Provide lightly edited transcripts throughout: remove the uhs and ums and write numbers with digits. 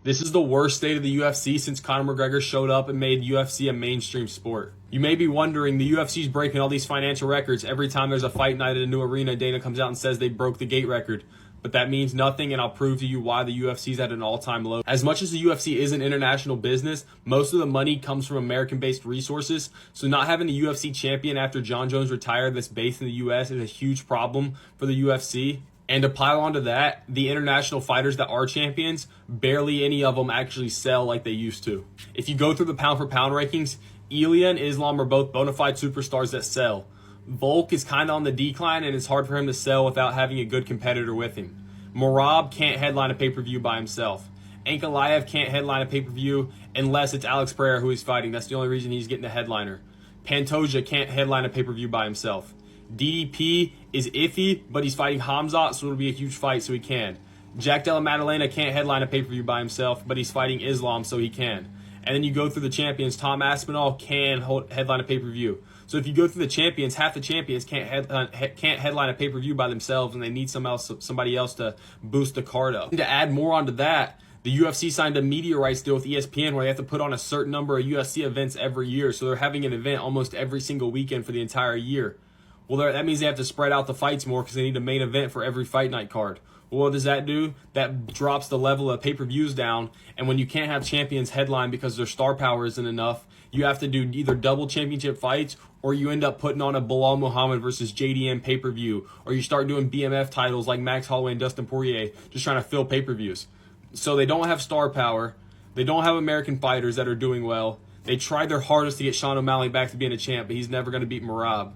This is the worst state of the UFC since Conor McGregor showed up and made UFC a mainstream sport. You may be wondering, the UFC's breaking all these financial records. Every time there's a fight night at a new arena, Dana comes out and says they broke the gate record. But that means nothing, and I'll prove to you why the UFC's at an all-time low. As much as the UFC is an international business, most of the money comes from American-based resources. So not having a UFC champion after Jon Jones retired that's based in the US is a huge problem for the UFC. And to pile onto that, the international fighters that are champions, barely any of them actually sell like they used to. If you go through the pound-for-pound rankings, Ilya and Islam are both bona fide superstars that sell. Volk is kind of on the decline, and it's hard for him to sell without having a good competitor with him. Merab can't headline a pay-per-view by himself. Ankalaev can't headline a pay-per-view unless it's Alex Pereira who he's fighting. That's the only reason he's getting a headliner. Pantoja can't headline a pay-per-view by himself. DDP is iffy, but he's fighting Hamzat, so it'll be a huge fight, so he can. Jack Della Maddalena can't headline a pay-per-view by himself, but he's fighting Islam, so he can. And then you go through the champions. Tom Aspinall can headline a pay-per-view. So if you go through the champions, half the champions can't headline a pay-per-view by themselves, and they need somebody else to boost the card up. And to add more onto that, the UFC signed a media rights deal with ESPN where they have to put on a certain number of UFC events every year. So they're having an event almost every single weekend for the entire year. Well, that means they have to spread out the fights more because they need a main event for every fight night card. Well, what does that do? That drops the level of pay-per-views down, and when you can't have champions headline because their star power isn't enough, you have to do either double championship fights, or you end up putting on a Bilal Muhammad versus JDM pay-per-view, or you start doing BMF titles like Max Holloway and Dustin Poirier, just trying to fill pay-per-views. So they don't have star power. They don't have American fighters that are doing well. They tried their hardest to get Sean O'Malley back to being a champ, but he's never going to beat Merab.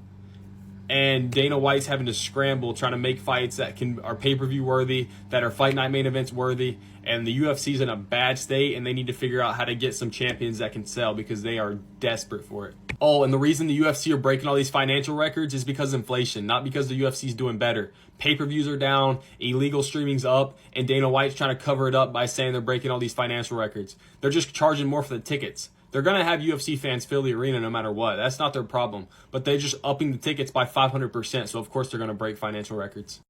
And Dana White's having to scramble, trying to make fights that are pay-per-view worthy, that are fight night main events worthy, and the UFC's in a bad state, and they need to figure out how to get some champions that can sell because they are desperate for it. Oh, and the reason the UFC are breaking all these financial records is because of inflation, not because the UFC's doing better. Pay-per-views are down, illegal streaming's up, and Dana White's trying to cover it up by saying they're breaking all these financial records. They're just charging more for the tickets. They're going to have UFC fans fill the arena no matter what. That's not their problem. But they're just upping the tickets by 500%, so of course they're going to break financial records.